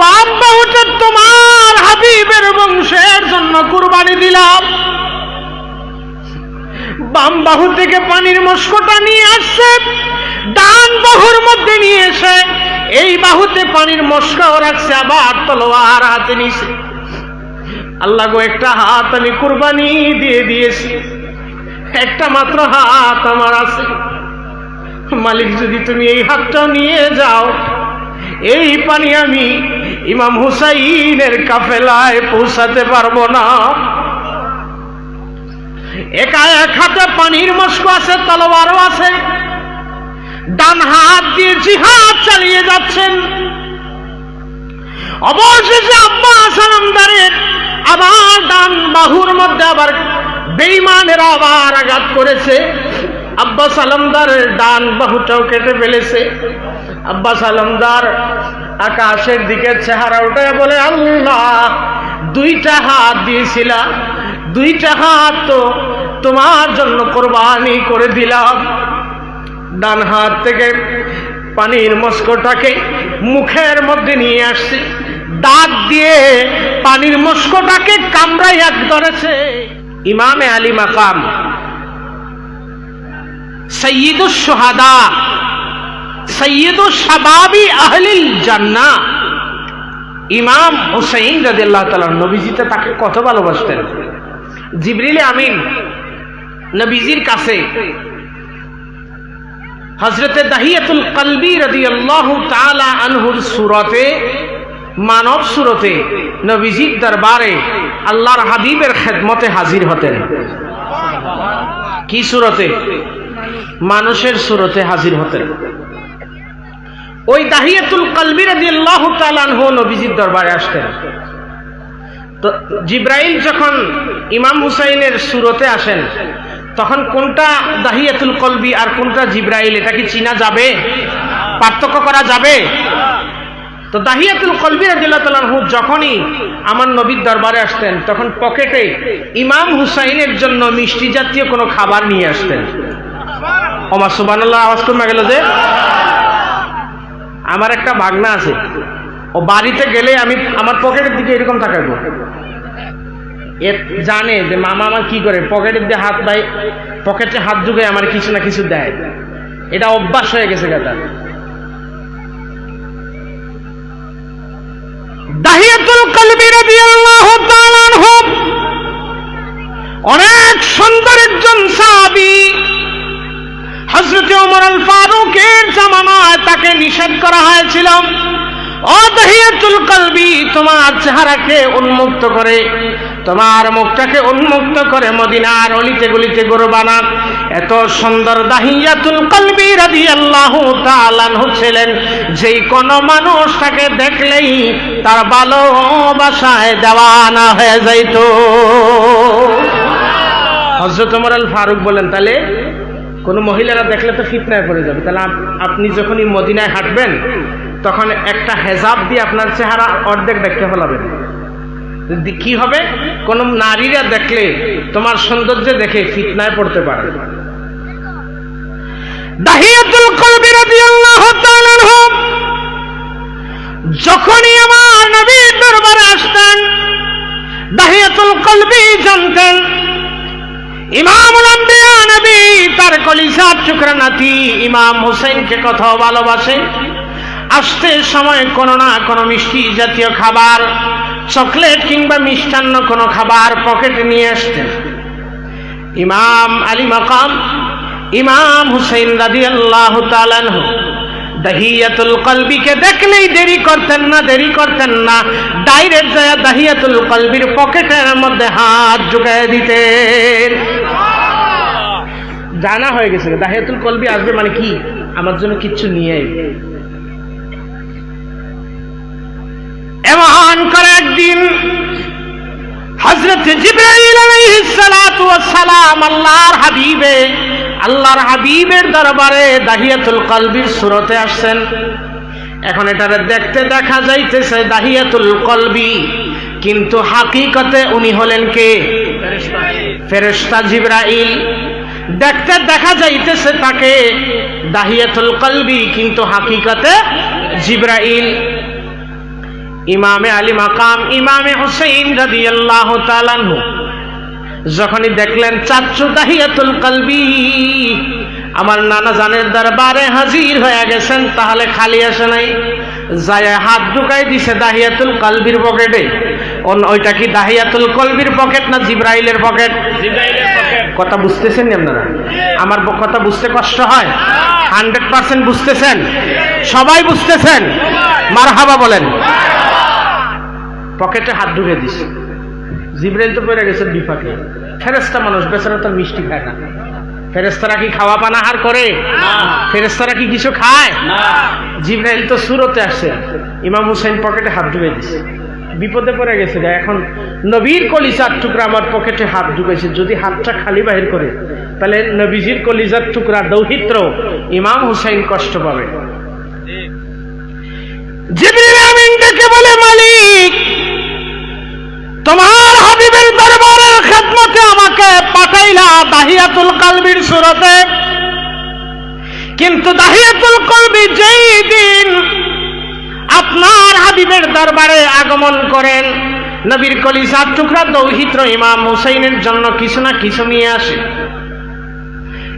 বাম বাহুটা তোমার হাবিবের বংশের জন্য কুরবানি দিলাম। বাম বাহু থেকে পানির মস্কটা নিয়ে আসছে, ডান বাহুর মধ্যে নিয়ে এসে এই বাহুতে পানির মস্কাও রাখছে, আবার তলোয়ার হাতে নিছে। আল্লাহ গো, একটা হাত আমি কুরবানি দিয়ে দিয়েছি, একটা মাত্র হাত আমার আছে। মালিক, যদি তুমি এই হাতটা নিয়ে যাও, এই পানি আমি ইমাম হুসাইনের কাফেলায় পৌঁছাতে পারবো না। একা এক হাতে পানির মস্ক আছে, তলোয়ারও আছে, ডান হাত দিয়ে জিহাদ চালিয়ে যাচ্ছেন। অবশেষে আব্বাস সালামদারের আবার ডান বাহুর মধ্যে আবার বেঈমানেরা আবার আঘাত করেছে। আব্বাস সালামদারের ডান বাহুটাও কেটে ফেলেছে। আব্বাস সালামদার আকাশের দিকে চেহারা উঠে বলে, আল্লাহ, দুইটা হাত দিয়েছিলা, দুইটা হাত তো তোমার জন্য কোরবানি করে দিলাম। ডান হাত থেকে পানির মস্কটাকে মুখের মধ্যে নিয়ে আসছি, দাঁত দিয়ে পানির মস্কটাকে কামড়াইয়া ধরেছে। ইমামে আলী মাকাম, সৈয়দুস শুহাদা, সৈয়দুস শাবাবি আহলিল জান্নাহ ইমাম হুসাইন রাদিয়াল্লাহু তাআলা নবীজিতে তাকে কত ভালোবাসতেন। জিবরিল আমিন নবীজির কাছে হযরতে দাহিয়াতুল কলবি রাদিয়াল্লাহু তাআলা আনহুর সুরতে, মানব সুরতে নবীজির দরবারে আল্লাহর হাবিবের খেদমতে হাজির হতেন। কি সুরতে? মানুষের সুরতে হাজির হতেন। ওই দাহিয়াতুল কলবি রাদিয়াল্লাহু তাআলা আনহু নবীজির দরবারে আসতেন। তো জিবরাইল যখন ইমাম হুসাইনের সুরতে আসেন, তখন কোনটা দাহিয়াতুল কলবি আর কোনটা জিবরাইল, এটা কি চিনা যাবে? পার্থক্য করা যাবে? তো দাহিয়াতুল কলবি রাদিয়াল্লাহু তাআলা আনহু যখনই আমার নবীর দরবারে আসতেন, তখন পকেটে ইমাম হুসাইনের জন্য মিষ্টি জাতীয় কোনো খাবার নিয়ে আসতেন। ওমা সুবহানাল্লাহ, আওয়াজ কমে গেল যে। আমার একটা ভাগনা আছে, ও বাড়িতে গেলে আমি আমার পকেটের দিকে এরকম তাকাবো। এ জানে যে মামা আমার কি করে, পকেটের দিয়ে হাত বাই, পকেটে হাত ঢুকে আমার কিছু না কিছু দেয়। এটা অভ্যাস হয়ে গেছে গাটা। দাহিয়াতুল কলবি রাদিয়াল্লাহু তাআলা আনহু অনেক সুন্দর একজন সাহাবী। হযরত ওমর আল ফারুকের জামানায় তাকে নিষেধ করা হয়েছিল, ও দাহিয়াতুল কলবি, তোমার চেহারাকে উন্মুক্ত করে, তোমার মুখটাকে উন্মুক্ত করে মদিনার অলিতে গলিতে ঘুরবানা। এত সুন্দর দাহিয়াতুল কলবি রাদিয়াল্লাহু তাআলা আনহু ছিলেন, যেই কোন মানুষ তাকে দেখলেই তার ভালোবাসায় দেওয়ানা হয়ে যাইত। হযরত ওমর আল ফারুক বলেন, তাহলে কোন মহিলারা দেখলে তো ফিতনায় পড়ে যাবে, তাহলে আপনি যখনই মদিনায় হাঁটবেন তখন একটা হেজাব দিয়ে আপনার চেহারা অর্ধেক দেখতে ফেলাবেন। কি হবে? কোন নারীরা দেখলে তোমার সৌন্দর্য দেখে ফিতনায় পড়তে পারে। দাহিয়াতুল কলবি রাদিয়াল্লাহু তাআলা আনহু যখনই আমার নবীর দরবারে আসতেন, দাহিয়াতুল কলবি জানতেন ইমামুল আম্বিয়া নবী তার কলিজার টুকরা নাতি ইমাম হুসাইনকে কত ভালোবাসে। আসতে সময় কোনো না কোনো মিষ্টি জাতীয় খাবার, চকলেট কিংবা মিষ্টান্ন কোনো খাবার পকেটে নিয়ে আসতেন। ইমাম আলী মাকাম ইমাম হুসাইন রাদিয়াল্লাহু তাআলা আনহু দাহিয়াতুল কলবিকে দেখলেই দেরি করতেন না, ডাইরেক্ট যায় দাহিয়াতুল কলবির পকেটের মধ্যে হাত ঢুকিয়ে দিতেন। জানা হয়ে গেছে দাহিয়াতুল কলবি আসবে মানে কি, আমার জন্য কিচ্ছু নিয়ে আসবে। এমন করে একদিন হযরত জিবরাইল আলাইহিস সালাতু ওয়াস সালাম আল্লাহর হাবিবের দরবারে দাহিয়াতুল কলবির সুরতে আসছেন। এখন এটারে দেখতে দেখা যাইতেছে দাহিয়াতুল কলবি, কিন্তু হাকিকতে উনি হলেন কে? ফেরেশতা জিবরাইল। দেখতে দেখা যাইতেছে তাকে দাহিয়াতুল কলবি, কিন্তু হাকিকতে জিবরাইল। ইমামে আলী মাকাম ইমামে হুসাইন রাদিয়াল্লাহু তাআলা আনহু যখনই দেখলেন চাচু দাহিয়াতুল কলবি আমার নানা জানের দরবারে হাজির হয়ে গেছেন, তাহলে খালি আসে নাই, যায় হাত ঢুকাই দিছে দাহিয়াতুল কলবির পকেটে। ওইটা কি দাহিয়াতুল কলবির পকেট না জিবরাইলের পকেট? জিবরাইলের পকেট। কথা বুঝতেছেন আপনারা? আমার কথা বুঝতে কষ্ট হয়? 100% বুঝতেছেন? সবাই বুঝতেছেন? মারহাবা বলেন। পকেটে হাত ঢুকে দিছে, জিবরাইল তো পড়ে গেছে বিপাকে। ফেরেশতা মানুষ, বেচারা তো মিষ্টি খায় না। ফেরেশতারা কি খাওয়া পানা আহার করে? ফেরেশতারা কি কিছু খায়? জিবরাইল তো সুরতে আসছে, ইমাম হুসাইন পকেটে হাত ঢুকে দিছে, বিপদে পড়ে গেছে। এখন নবীর কলিজার টুকরা আমার পকেটে হাত ঢুকেছে, যদি হাতটা খালি বাহির করে তাহলে নবীজির কলিজার টুকরা দৌহিত্র ইমাম হুসাইন কষ্ট পাবে। জিবরিল আমিন ডেকে বলে, মালিক তোমার হাবিবের দরবারের খেদমতে আমাকে পাঠাইলা দাহিয়াতুল কলবির সুরতে, কিন্তু দাহিয়াতুল কলবি যেই দিন আপনার হাবিবের দরবারে আগমন করেন, নবীর কলিজার টুকরা দৌহিত্র ইমাম হুসাইনের জন্য কিছু না কিছু নিয়ে আসে।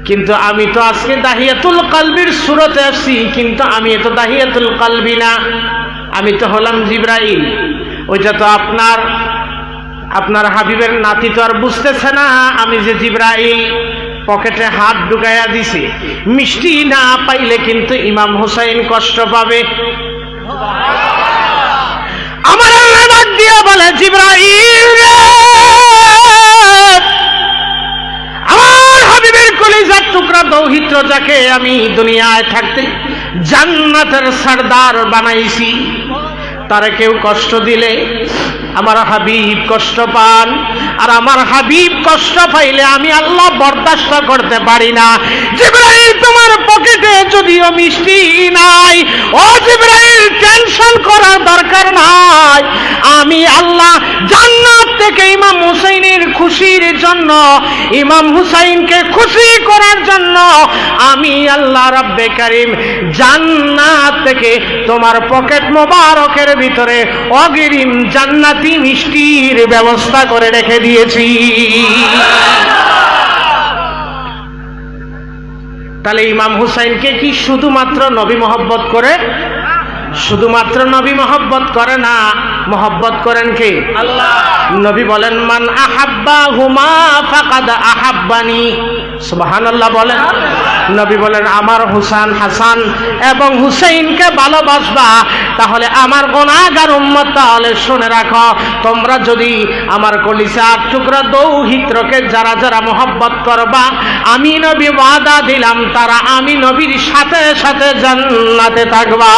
কিন্তু আমি তো আজকে দাহিয়াতুল কলবির সুরতে আসছি, কিন্তু আমি তো দাহিয়াতুল কলবি না, আমি তো হলাম জিবরাইল। ওইটা তো আপনার হাবিবের নাতি তো আর বুঝতেছে না আমি যে জিবরাইল। পকেটে হাত ঢুকাইয়া দিছে, মিষ্টি না পাইলে কিন্তু ইমাম হুসাইন কষ্ট পাবে। আমার আল্লাহ ডাক দিয়া বলে, জিবরাইল রে, আমার হাবিবের কলিজার টুকরা দৌহিত্র যাকে আমি দুনিয়ায় থাকতে জান্নাতের সরদার বানাইছি, তারে কেউ কষ্ট দিলে আমার হাবিব কষ্ট পান, আর আমার হাবিব কষ্ট পাইলে আমি আল্লাহ বরদাস্ত করতে পারি না। জিবরাইল তোমার পকেটে যদিও মিষ্টি নাই, ও জিবরাইল টেনশন করার দরকার নাই, আমি আল্লাহ জান্নাত থেকে ইমাম হুসাইনের খুশির জন্য, ইমাম হুসাইনকে খুশি করার জন্য আমি আল্লাহ রাব্বে কারীম জান্নাত থেকে তোমার পকেট মোবারকের ভিতরে অগ্রিম জান্নাতি মিষ্টির ব্যবস্থা করে রেখে দিয়েছি। তাহলে ইমাম হুসাইনকে কি শুধুমাত্র নবী মহব্বত করে? শুধুমাত্র নবী মহব্বত করে না, মহব্বত করেন কে? আল্লাহ। নবী বলেন, মান আহাব্বা হুমা ফাকাদ আহাব্বানি। সুবহানাল্লাহ বলেন। নবী বলেন, আমার হাসান এবং হুসাইনকে ভালোবাসবা, তাহলে আমার গুনাহগার উম্মত, তাহলে শুনে রাখো, তোমরা যদি আমার কলিজার টুকরা দৌহিত্রকে যারা যারা মহব্বত করবা, আমি নবী ওয়াদা দিলাম তারা আমি নবীর সাথে সাথে জান্নাতে থাকবা।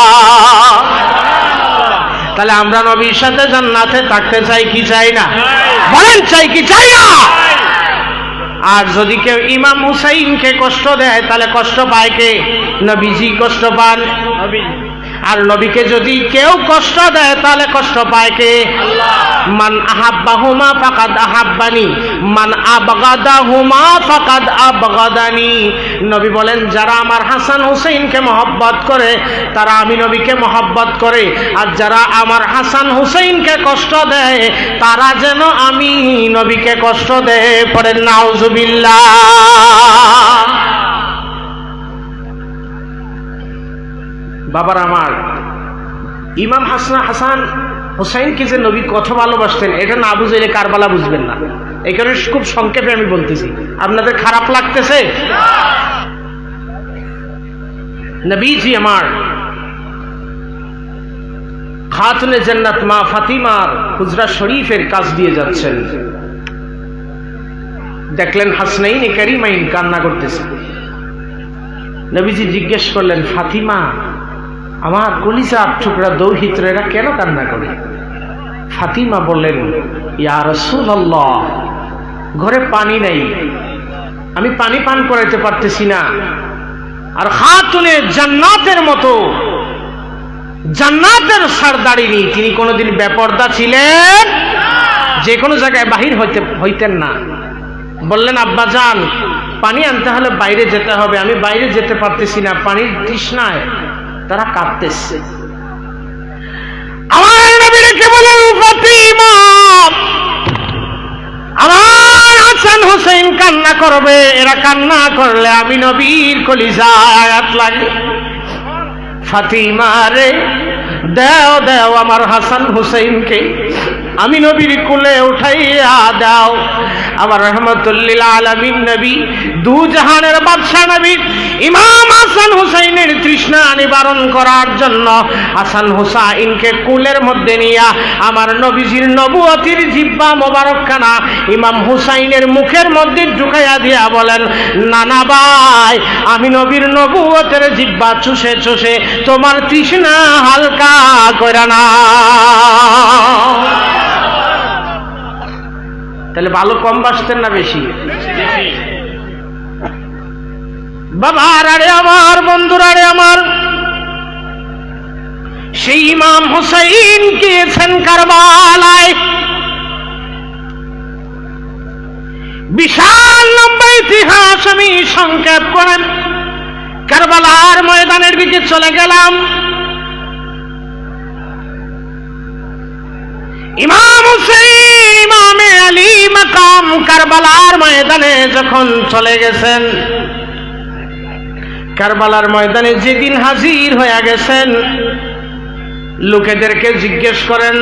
তাহলে আমরা নবীর সাথে জান্নাতে থাকতে চাই কি চাই না? বলেন, চাই কি চাই না? আর যদি কেউ ইমাম হুসাইনকে কষ্ট দেয় তাহলে কষ্ট পায় কে? নবীজি কষ্ট পান। আর নবীকে যদি কেউ কষ্ট দেয় তাহলে কষ্ট পায় কে? আল্লাহ। মান আহাব্বাহুমা ফাকাদ আহাব্বানি, মান আবগাদাহুমা ফাকাদ আবগাদানি। নবী বলেন, যারা আমার হাসান হুসাইনকে মহব্বত করে তারা আমি নবীকে মহব্বত করে, আর যারা আমার হাসান হুসাইনকে কষ্ট দেয় তারা যেন আমি নবীকে কষ্ট দেয়। পড়েন নাউজুবিল্লাহ। বাবার আমার, ইমাম হাসান হুসাইনকে যে নবী কত ভালোবাসতেন এটা না বুঝলে কারবালা বুঝবেন না। এই কারণে খুব সংক্ষেপে আমি বলতেছি, আপনাদের খারাপ লাগতেছে? নবীজি আমার খাতুনে জান্নাত মা ফাতিমার হুজরা শরীফের কাজ দিয়ে যাচ্ছেন, দেখলেন হাসনাইন কারিমাইন কান্না করতেছে। নবীজি জিজ্ঞেস করলেন, ফাতিমা, আমার কলিজার টুকরা দৌহিত্র এরা কেন কান্না করে? ফাতিমা বললেন, ইয়া রাসূলুল্লাহ, ঘরে পানি নাই, আমি পানি পান করাইতে পারতেছি না। আর খাতুনে জান্নাতের মতো জান্নাতের সরদারিনী, তিনি কোনোদিন বেপরদা ছিলেন, যে কোনো জায়গায় বাহির হইতেন না। বললেন, আব্বা যান, পানি আনতে হলে বাইরে যেতে হবে, আমি বাইরে যেতে পারতেছি না, পানির তৃষ্ণায় তারা কাঁদতেছে। আমার নবী রেখে বলেন, ফাতিমা, আমার হাসান হুসাইন কান্না করবে, এরা কান্না করলে আমি নবীর কলিজায় আঘাত লাগে। ফাতিমা রে, দাও দাও আমার হাসান হুসাইনকে আমি নবীর কোলে উঠাইয়া দাও। আমার রহমতুল্লিল আলামিন নবী, দু জাহানের বাদশা নবী, ইমাম হাসান হুসাইনের তৃষ্ণা নিবারণ করার জন্য হাসান হুসাইনকে কোলের মধ্যে নিয়া আমার নবীজির নবুয়তির জিহ্বা মোবারকখানা ইমাম হুসাইনের মুখের মধ্যে ঢুকাইয়া দিয়া বলেন, নানা ভাই, আমি নবীর নবুয়তের জিহ্বা চুষে চুষে তোমার তৃষ্ণা হালকা কইরা না। তাহলে ভালো কম বাসতেন না বেশি? বাবার আরে আমার, বন্ধুরা রে আমার, সেই ইমাম হুসাইন গিয়েছেন কারবালায়। বিশাল লম্বা ইতিহাস আমি সংক্ষেপ করেন কারবালার ময়দানের দিকে চলে গেলাম। ইমাম হুসাইন ইমামে আলী মাকাম কারবালার ময়দানে যখন চলে গেছেন, কারবালার ময়দানে যেদিন হাজির হয়ে গেছেন, লোকেদেরকে জিজ্ঞেস করেন,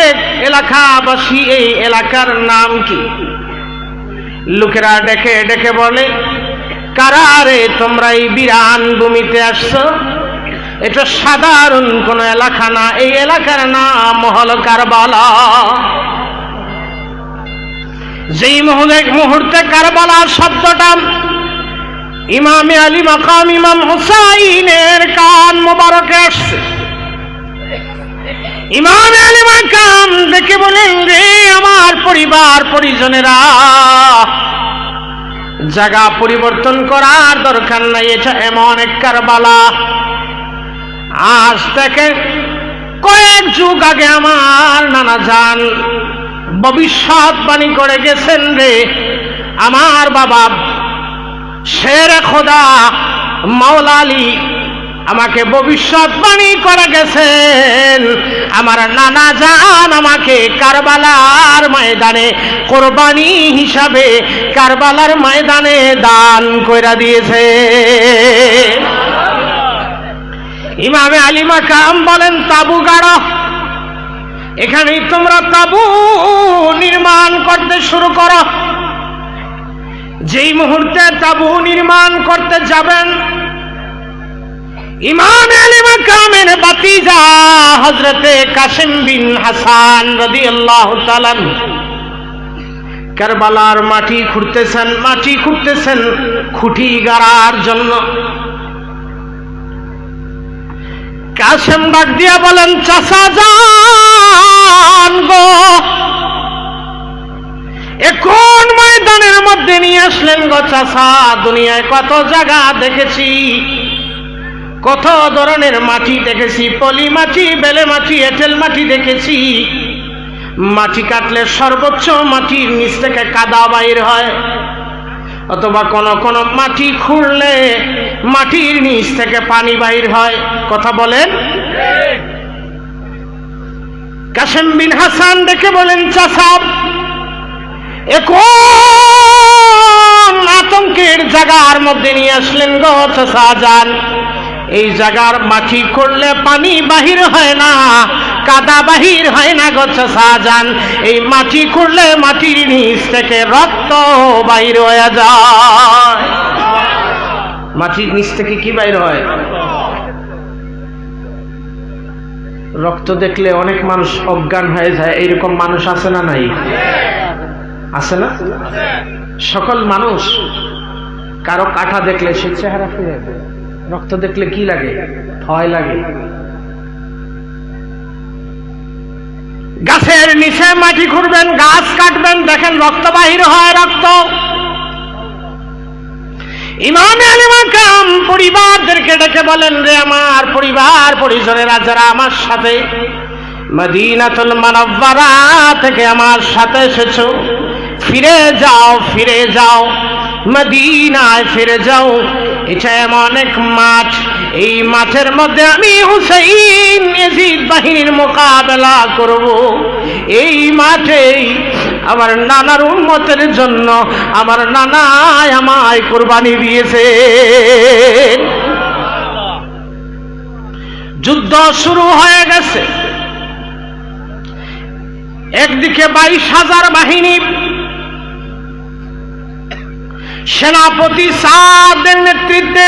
এক এলাকাবাসী, এই এলাকার নাম কি? লোকেরা ডেকে ডেকে বলে, কারা রে তোমরা এই বিরান ভূমিতে আসছো? এটা সাধারণ কোন এলাকা না, এই এলাকার নাম হল কারবালা। যেই মুহূর্তে কারবালা শব্দটা ইমামে আলী মাকাম ইমাম হুসাইনের কান মোবারকে আসছে, ইমামে আলী মাকাম দেখে বলেন, রে আমার পরিবার পরিজনেরা, জায়গা পরিবর্তন করার দরকার নাই, এটা এমন এক কারবালা, আজ থেকে কয়েক যুগ আগে আমার নানা জান ভবিষ্যৎবাণী করে গেছেন রে, আমার বাবা শেরে খোদা মাওলা আলী আমাকে ভবিষ্যৎবাণী করে গেছেন, আমার নানা জান আমাকে কারবালার ময়দানে কোরবানি হিসাবে কারবালার ময়দানে দান কইরা দিয়েছে। ইমামে আলী মাকাম বলেন, তাবু গাড়ো, এখানেই তোমরা তাবু নির্মাণ করতে শুরু করো। যেই মুহূর্তে তাবু নির্মাণ করতে যাবেন, ইমাম আলী মাকামের ভাতিজা হযরতে কাসিম বিন হাসান রাদিয়াল্লাহু তাআলা কারবালার মাটি খুঁড়তেছেন খুঁটি গাড়ার জন্য। কাসেম ডাক দিয়া বলেন, চাচা যান গো, এখন ময়দানের মধ্যে নিয়ে আসলেন গো চাচা, দুনিয়ায় কত জায়গা দেখেছি, কত ধরনের মাটি দেখেছি, পলি মাটি, বেলে মাটি, এঁটেল মাটি দেখেছি। মাটি কাটলে সর্বোচ্চ মাটির নিচ থেকে কাদা বাইর হয়, অথবা কোন কোন মাটি খুঁড়লে মাটির নিচ থেকে পানি বাইর হয়। কথা বলেন? কাসেম বিন হাসান দেখে বলেন, চাচা এখন আতঙ্কের জায়গার মধ্যে নিয়ে আসলেন গো চাচা যান, এই জায়গার মাটি করলে পানি বাহির হয় না, কাদা বাহির হয় না গো চাচা যান, এই মাটি করলে মাটির নিচ থেকে রক্ত বাহির হয়ে যায়। মাটির নিচ থেকে কি বাইর হয়? রক্ত দেখলে অনেক মানুষ অজ্ঞান হয়ে যায়, এইরকম মানুষ আছে না নাই? আছে না? সকল মানুষ, কারো কাটা দেখলে সে চেহারা ফিরে, রক্ত দেখলে কি লাগে? ভয় লাগে। গাছের নিচে মাটি খুঁড়বেন, গাছ কাটবেন, দেখেন রক্ত বাহির হয়, রক্ত। ইমাম আলী মাকাম পরিবারদেরকে ডেকে বলেন, রে আমার পরিবার পরিজনেরা যারা আমার সাথে মদিনাতুল মুনাওয়ারা থেকে আমার সাথে এসেছো, ফিরে যাও, ফিরে যাও, মদিনায় ফিরে যাও। এটা এমন এক মাঠ, এই মাঠের মধ্যে আমি হুসাইন ইয়াজিদ বাহিনীর মোকাবেলা করব। এই মাঠেই আমার নানার উম্মতের জন্য আমার নানা আমায় কুরবানি দিয়েছে। যুদ্ধ শুরু হয়ে গেছে। একদিকে 22,000 বাহিনী, সেনাপতি সাদের নেতৃত্বে,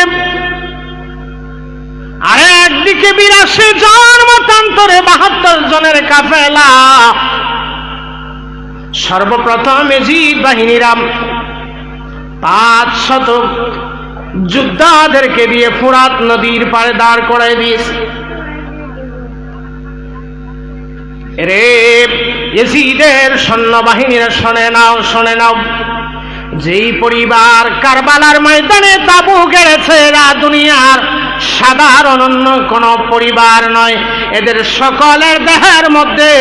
আর একদিকে 82 জন মতান্তরে 72 জনের কাফেলা। সর্বপ্রথম ইয়াজিদ বাহিনীরা 500 যোদ্ধাদেরকে দিয়ে ফুরাত নদীর পাড়ে দাঁড় করাই দিয়েছে। রে ইয়াজিদের সৈন্যবাহিনীরা শুনে নাও, শুনে নাও, যেই পরিবার কারবালার ময়দানে তাবু গেড়েছে এরা দুনিয়ার সাধারণ অন্য কোন পরিবার নয়। এদের সকলের দেহের মধ্যে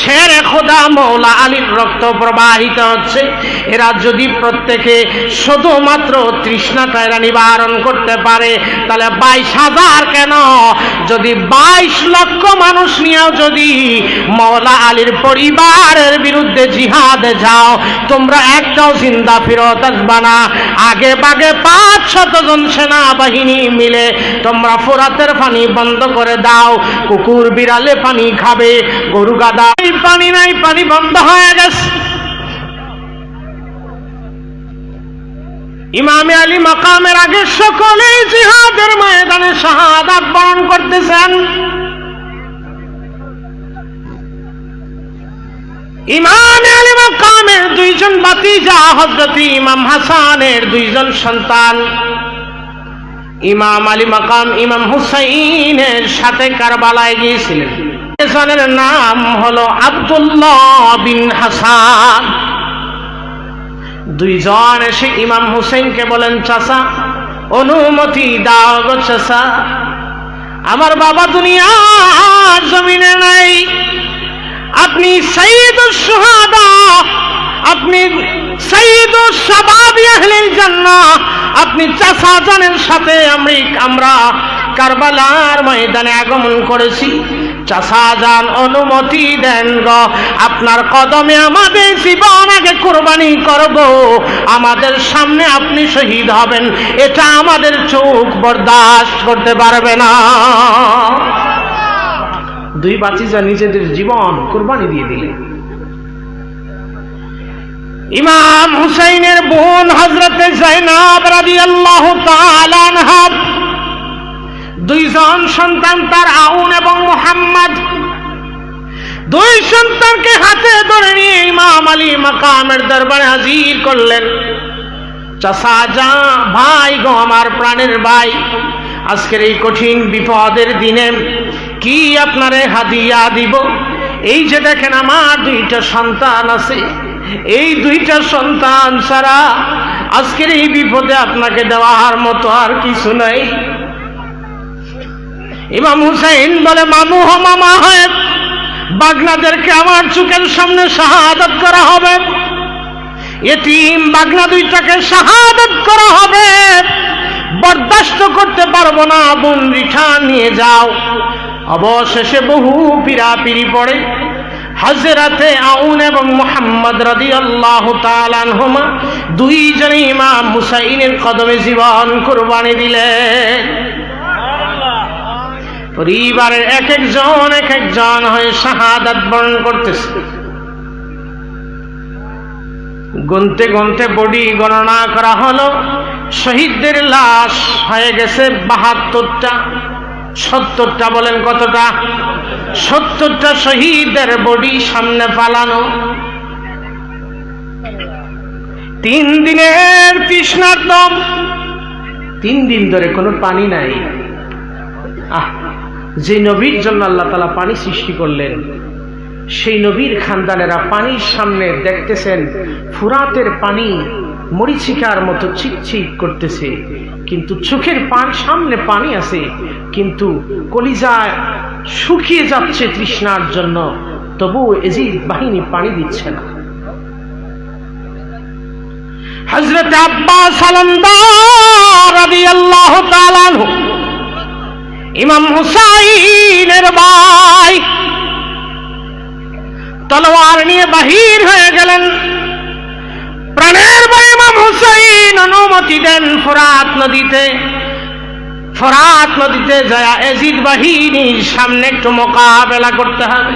শেরে খোদা মৌলা আলীর রক্ত প্রবাহিত হচ্ছে। এরা যদি প্রত্যেকে শুধুমাত্র তৃষ্ণাটা এরা নিবারণ করতে পারে, তাহলে 22,000 কেন, যদি 22 লক্ষ মানুষ নিয়েও যদি মৌলা আলীর পরিবারের বিরুদ্ধে জিহাদে যাও, তোমরা একটাও জিন্দা ফিরত আসবা না। আগে বাগে 500 জন সেনাবাহিনী মিলে তোমরা ফোরাতের পানি বন্ধ করে দাও। কুকুর বিড়ালে পানি খাবে, গরু গাদা পানি নাই, পানি বন্ধ হয়ে গেছে। ইমামে আলী মাকামের আগে সকলেই জিহাদের ময়দানে শাহাদাত বরণ করতেছেন। ইমামে আলী মাকামের 2 জন ভাতিজা হযরত ইমাম হাসানের 2 জন সন্তান ইমাম আলী মাকাম ইমাম হুসাইনের সাথে কারবালায় গিয়েছিলেন। এজনের নাম হলো আব্দুল্লাহ বিন হাসান। 2 জন এসে ইমাম হুসাইনকে বলেন, চাচা অনুমতি দাও গো চাচা, আমার বাবা দুনিয়ার জমিনে নাই, আপনি সাইয়্যিদুশ শুহাদা, আপনি সাইয়্যিদুশ শাবাবি আহলিল জান্নাহ, আপনি চাচা জানের সাথে আমরা কারবালার ময়দানে আগমন করেছি। চাচা জান অনুমতি দেন গো, আপনার কদমে আমাদের জীবন আগে কুরবানি করব, আমাদের সামনে আপনি শহীদ হবেন, এটা আমাদের চোখ বরদাস্ত করতে পারবে না। 2 ভাতিজা নিজেদের জীবন কুরবানি দিয়ে দিলেন। ইমাম হুসাইনের বোন হযরতে যায়েনাব রাদিয়াল্লাহু তাআলা আনহা, 2 জন সন্তান তার আউন এবং মুহাম্মদ, 2 সন্তানকে হাতে ধরে নিয়ে ইমাম আলী মাকামের দরবারে হাজির করলেন। চাচা যা, ভাই গো, আমার প্রাণের ভাই, আজকের এই কঠিন বিপদের দিনে কি আপনারে হাদিয়া দিব? এই যে দেখেন আমার 2টা সন্তান আছে, এই 2টা সন্তান ছাড়া আজকের এই বিপদে আপনাকে দেওয়ার মতো আর কিছু নাই। ইমাম হুসাইন বলে, মামু হো মামা হয়, বাগনাদেরকে আমার চোখের সামনে শাহাদাত করা হবে, এতিম বাগনা 2টাকে শাহাদাত করা হবে, বরদাস্ত করতে পারবো না, বোন রিঠা নিয়ে যাও। অবশেষে বহু পীড়াপিড়ি পড়ে হযরতে আউন এবং মুহাম্মদ রাদিয়াল্লাহু তাআলা আনহুমা 2 জনে ইমাম হুসাইনের কদমে জীবন কুরবানি দিলেন। পরিবারের এক একজন হয়ে শাহাদাত বরণ করতেছে। গুনতে গুনতে বডি গণনা করা হলো, শহীদদের লাশ হয়ে গেছে 72টা। 70টা বলেন কতটা? 70টা শহীদের বডি সামনে পালানো। 3 দিনের তৃষ্ণার্তম, 3 দিন ধরে কোনো পানি নাই। যে নবীর জন্য আল্লাহ তাআলা পানি সৃষ্টি করলেন, সেই নবীর খানদানেরা পানির সামনে দেখতেছেন ফুরাতের পানি মরিচিকার মতো চিকচিক করতেছে, কিন্তু চোখের সামনে পানি আছে, কিন্তু কলিজা শুকিয়ে যাচ্ছে তৃষ্ণার জন্য, তবু ইয়াজিদ বাহিনী পানি দিচ্ছে না। হযরত আব্বাস আলমদার রাদিয়াল্লাহু তাআলা আনহু ইমাম হুসাইনের ভাই তলোয়ার নিয়ে বাহির হয়ে গেলেন। প্রাণের ভাই ইমাম হুসাইন অনুমতি দেন ফোরাত নদীতে যায় এজিদ বাহিনীর সামনে একটু মোকাবেলা করতে হবে।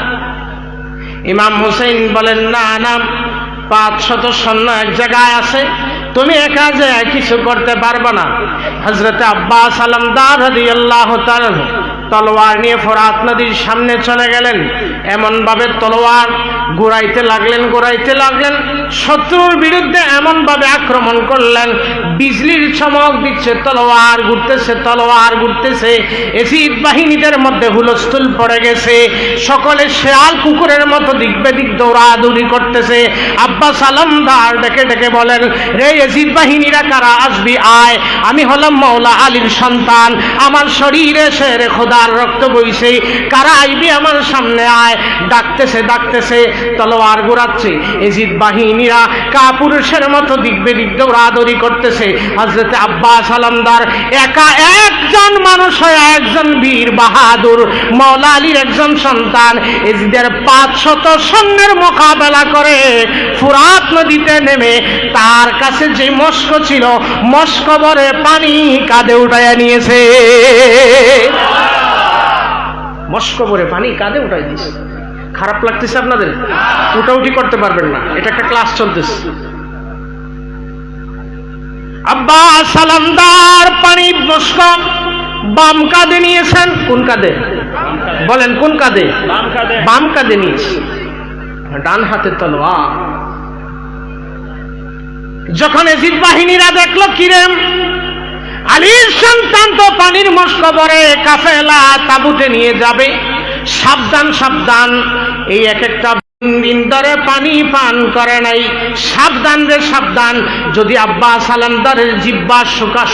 ইমাম হুসাইন বলেন, না না, 500 সৈন্য এক জায়গায় আছে, তুমি একা যায় কিছু করতে পারবে না। হযরত আব্বাস আলমদার রাদিয়াল্লাহু তাআলা তলোয়ার নিয়ে ফোরাত নদীর সামনে চলে গেলেন। এমন ভাবে তলোয়ার ঘুরাইতে লাগলেন, শত্রুর বিরুদ্ধে এমন ভাবে আক্রমণ করলেন, বিজলির চমক দিচ্ছে, তলোয়ার ঘুরতেছে। এজিদ বাহিনীদের মধ্যে হুলস্থুল পড়ে গেছে, সকলে শেয়াল কুকুরের মতো দিক বেদিক দৌড়াদৌড়ি করতেছে। আব্বাস আলমদার ডেকে বলেন, রে এজিদ বাহিনীরা কারা, আসবি আয়, আমি হলাম মাওলা আলীর সন্তান, আমার শরীরে শেরে খোদার রক্ত বইছে, কারা আইবি আমার সামনে আয়। ডাকতেছে, তলোয়ার ঘুরাচ্ছে। এজিদ বাহিনীরা কাপুরুষের মতো দিক বেদিক দৌড়াদৌড়ি করতেছে। হযরত আব্বাস আলমদার একা একজন মানুষ হয়ে, একজন বীর বাহাদুর মাওলা আলীর একজন সন্তান, এজিদের 500 সৈন্যের মোকাবেলা করে ফোরাত নদীতে নেমে তার কাছে যে মস্ক ছিল, মস্ক ভরে পানি কাঁধে উঠাইয়া নিয়েছে। মস্ক ভরে পানি কাঁধে উঠাই দিয়েছে। খারাপ লাগতেছে আপনাদের? উঠাউঠি করতে পারবেন না, এটা একটা ক্লাস চলতেছে। আব্বাস আলমদার পানি মস্ক বাম কাঁধে নিয়েছেন। কোন কাঁধে বলেন? কোন কাঁধে? বাম কাঁধে নিয়েছে, ডান হাতে তলোয়ার। যখন এজিদ বাহিনীরা দেখলো, কিরে আলীর সন্তান তো পানির মস্ক ভরে কাফেলা তাবুতে নিয়ে যাবে, সাবধান, এই এক একটা দিন ধরে পানি পান করে নাই, সাবধান। যদি আব্বাস আলমদারের জিব্বা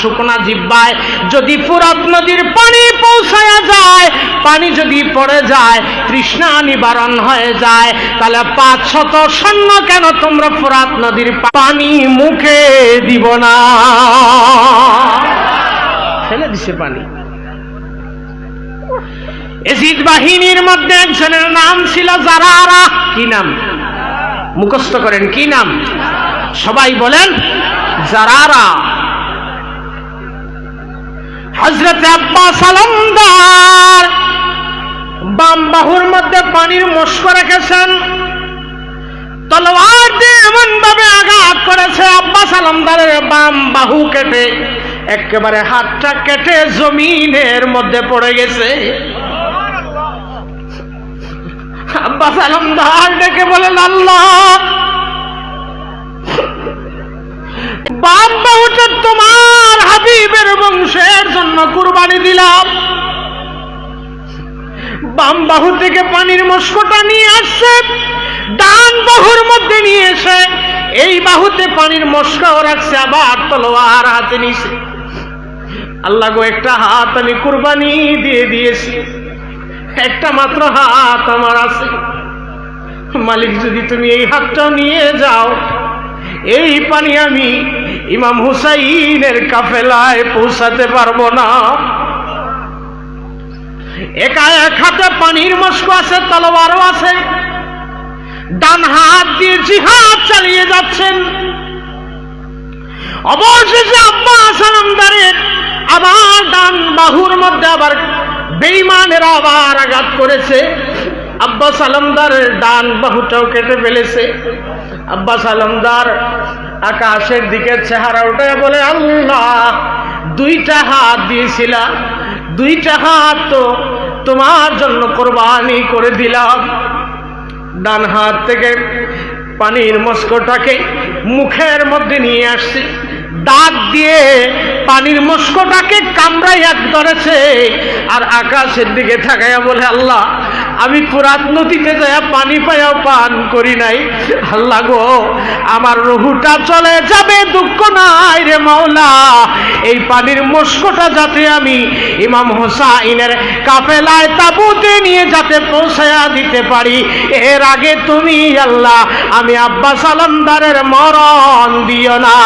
শুকনা জিব্বায় যদি ফোরাত নদীর পানি পৌঁছায়া যায়, পানি যদি পড়ে যায়, তৃষ্ণা নিবারণ হয়ে যায়, তাহলে 500 সৈন্য কেন তোমরা ফোরাত নদীর পানি মুখে দিব না? ফেলে দিছে পানি। এজিদ বাহিনীর মধ্যে একজনের নাম ছিল জারারা। কি নাম? মুখস্থ করেন, কি নাম? সবাই বলেন, জারারা। হযরত আব্বাস আলমদার বাম বাহুর মধ্যে পানির মস্ক রেখেছেন, তলোয়ার দিয়ে এমন ভাবে আঘাত করেছে, আব্বাস আলমদারের বাম বাহু কেটে একেবারে হাতটা কেটে জমিনের মধ্যে পড়ে গেছে। আব্বাস আলমদার ডেকে বলেন, আল্লাহ, বাম বাহুটা তোমার হাবিবের বংশের জন্য কুরবানি দিলাম। বাম বাহু থেকে পানির মস্কটা নিয়ে আসছে, ডান বাহুর মধ্যে নিয়ে এসে এই বাহুতে পানির মস্কাও রাখছে, আবার তলোয়ার হাতে নিছে। আল্লাহ গো, একটা হাত আমি কুরবানি দিয়ে দিয়েছি, একটা মাত্র হাত আমার আছে। মালিক, যদি তুমি এই হাতটা নিয়ে যাও, এই পানি আমি ইমাম হুসাইনের কাফেলায় পৌঁছাতে পারবো না। একা এক হাতে পানির মস্ক আছে, তলোয়ারও আছে, ডান হাত দিয়ে জিহাদ চালিয়ে যাচ্ছেন। অবশেষে আব্বাস আলমদারের আবার ডান বাহুর মধ্যে আবার বেঈমানেরা আবার আঘাত করেছে। আব্বাস আলমদারের ডান বাহুটাও কেটে ফেলেছে। আব্বাস আলমদার আকাশের দিকে চেহারা উঠে বলে, আল্লাহ, 2টা হাত দিয়েছিলা, 2টা হাত তো তোমার জন্য কোরবানি করে দিলাম। ডান হাত থেকে পানির মস্কটাকে মুখের মধ্যে নিয়ে আসছি, দাঁত দিয়ে পানির মস্কটাকে কামড়াইয়া ধরেছে, আর আকাশের দিকে তাকাইয়া বলে, আল্লাহ, আমি ফোরাত নদীতে যাইয়া পানি পাইয়াও পান করি নাই। আল্লাহ গো, আমার রুহুটা চলে যাবে, দুঃখ নাই রে মাওলা, এই পানির মস্কটা যাতে আমি ইমাম হুসাইনের কাফেলায় তাবুতে নিয়ে যাতে পৌঁছায়া দিতে পারি, এর আগে তুমি আল্লাহ আমি আব্বাস আলমদারের মরণ দিও না।